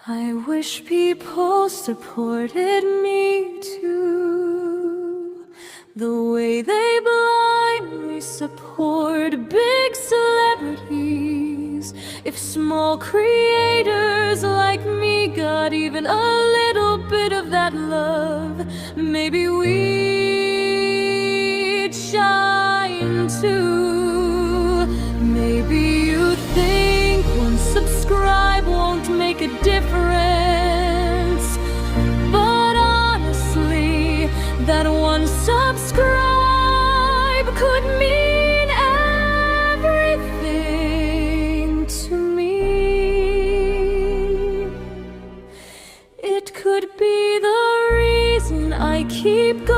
I wish people supported me too, the way they blindly support big celebrities. If small creators like me got even a little bit of that love, maybe we'd shine too. Maybe you think one subscribe won't make a difference, but honestly, that one subscribe could mean everything to me. It could be the reason I keep going.